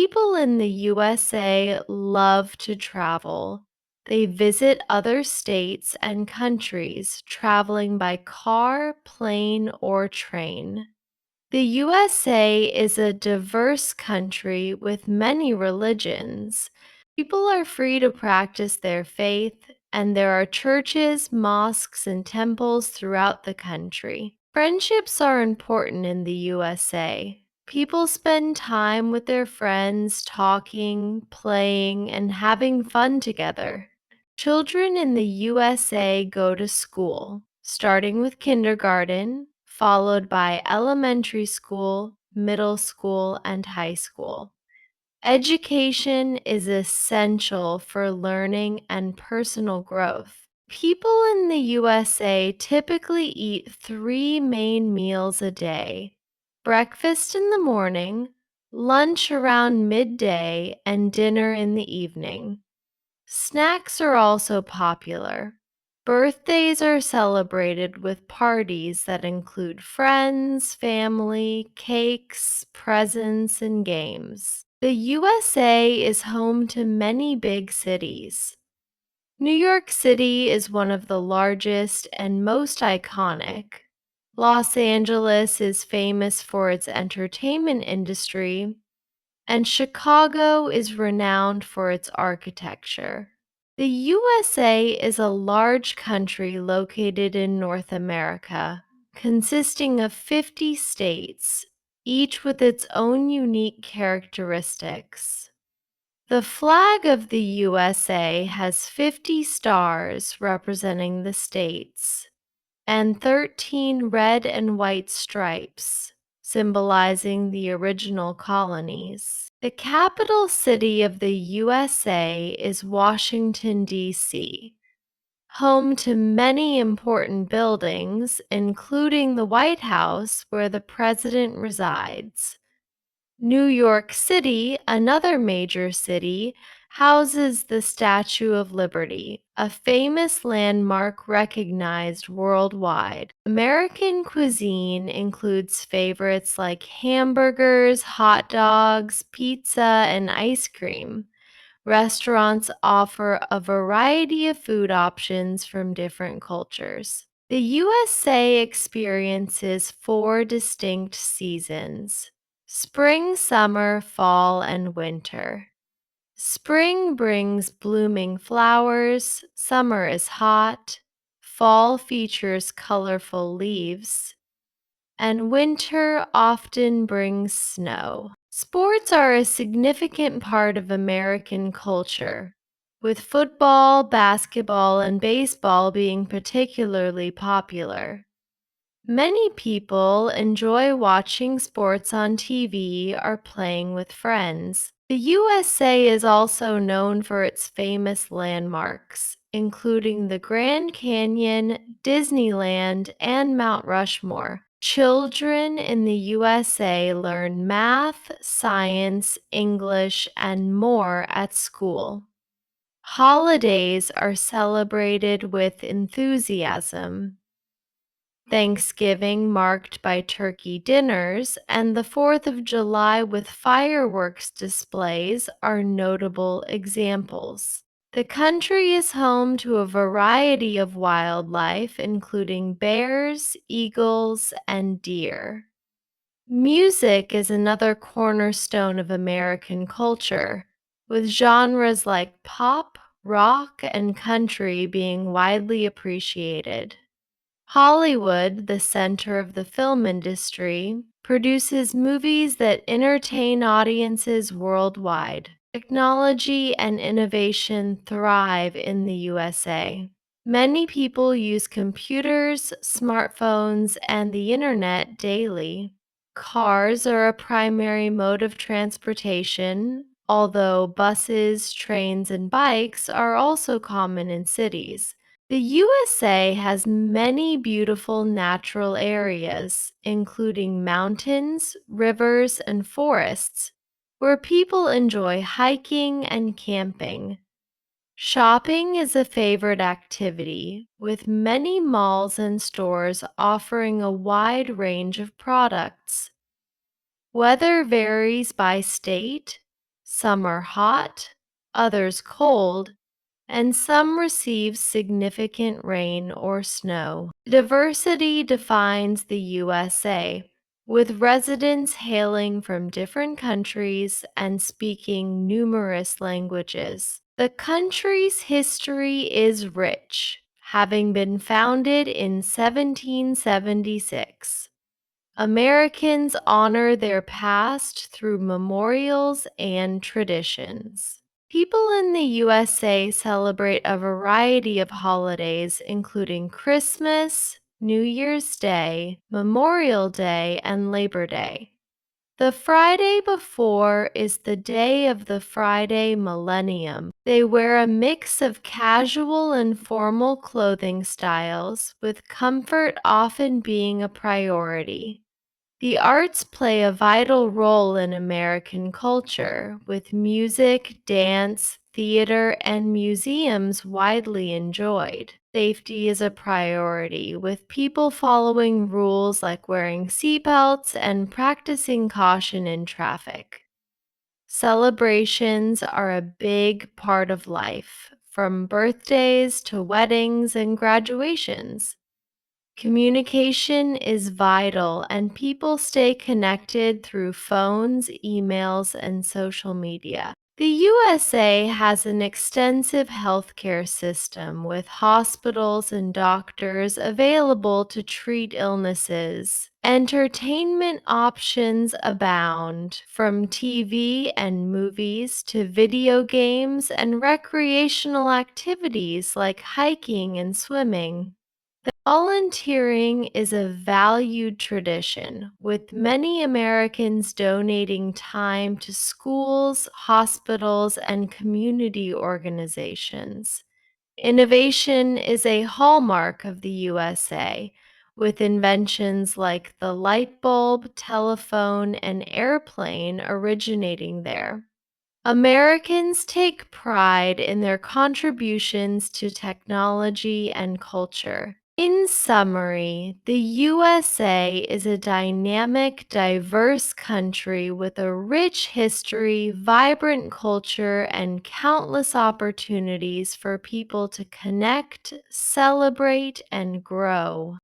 People in the USA love to travel. They visit other states and countries, traveling by car, plane, or train. The USA is a diverse country with many religions. People are free to practice their faith, and there are churches, mosques, and temples throughout the country. Friendships are important in the USA. People spend time with their friends, talking, playing, and having fun together. Children in the USA go to school, starting with kindergarten, followed by elementary school, middle school, and high school. Education is essential for learning and personal growth. People in the USA typically eat three main meals a day: breakfast in the morning, lunch around midday, and dinner in the evening. Snacks are also popular. Birthdays are celebrated with parties that include friends, family, cakes, presents, and games. The USA is home to many big cities. New York City is one of the largest and most iconic. Los Angeles is famous for its entertainment industry, and Chicago is renowned for its architecture. The USA is a large country located in North America, consisting of 50 states, each with its own unique characteristics. The flag of the USA has 50 stars representing the states and 13 red and white stripes, symbolizing the original colonies. The capital city of the USA is Washington, D.C., home to many important buildings, including the White House, where the president resides. New York City, another major city, houses the Statue of Liberty, a famous landmark recognized worldwide. American cuisine includes favorites like hamburgers, hot dogs, pizza, and ice cream. Restaurants offer a variety of food options from different cultures. The USA experiences four distinct seasons: spring, summer, fall, and winter. Spring brings blooming flowers, summer is hot, fall features colorful leaves, and winter often brings snow. Sports are a significant part of American culture, with football, basketball, and baseball being particularly popular. Many people enjoy watching sports on TV or playing with friends. The USA is also known for its famous landmarks, including the Grand Canyon, Disneyland, and Mount Rushmore. Children in the USA learn math, science, English, and more at school. Holidays are celebrated with enthusiasm. Thanksgiving, marked by turkey dinners, and the 4th of July with fireworks displays are notable examples. The country is home to a variety of wildlife, including bears, eagles, and deer. Music is another cornerstone of American culture, with genres like pop, rock, and country being widely appreciated. Hollywood, the center of the film industry, produces movies that entertain audiences worldwide. Technology and innovation thrive in the USA. Many people use computers, smartphones, and the internet daily. Cars are a primary mode of transportation, although buses, trains, and bikes are also common in cities. The USA has many beautiful natural areas, including mountains, rivers, and forests, where people enjoy hiking and camping. Shopping is a favorite activity, with many malls and stores offering a wide range of products. Weather varies by state. Some are hot, others cold, and some receive significant rain or snow. Diversity defines the USA, with residents hailing from different countries and speaking numerous languages. The country's history is rich, having been founded in 1776. Americans honor their past through memorials and traditions. People in the USA celebrate a variety of holidays, including Christmas, New Year's Day, Memorial Day, and Labor Day. The Friday before is the day of the Friday Millennium. They wear a mix of casual and formal clothing styles, with comfort often being a priority. The arts play a vital role in American culture, with music, dance, theater, and museums widely enjoyed. Safety is a priority, with people following rules like wearing seatbelts and practicing caution in traffic. Celebrations are a big part of life, from birthdays to weddings and graduations. Communication is vital, and people stay connected through phones, emails, and social media. The USA has an extensive healthcare system with hospitals and doctors available to treat illnesses. Entertainment options abound, from TV and movies to video games and recreational activities like hiking and swimming. Volunteering is a valued tradition, with many Americans donating time to schools, hospitals, and community organizations. Innovation is a hallmark of the USA, with inventions like the light bulb, telephone, and airplane originating there. Americans take pride in their contributions to technology and culture. In summary, the USA is a dynamic, diverse country with a rich history, vibrant culture, and countless opportunities for people to connect, celebrate, and grow.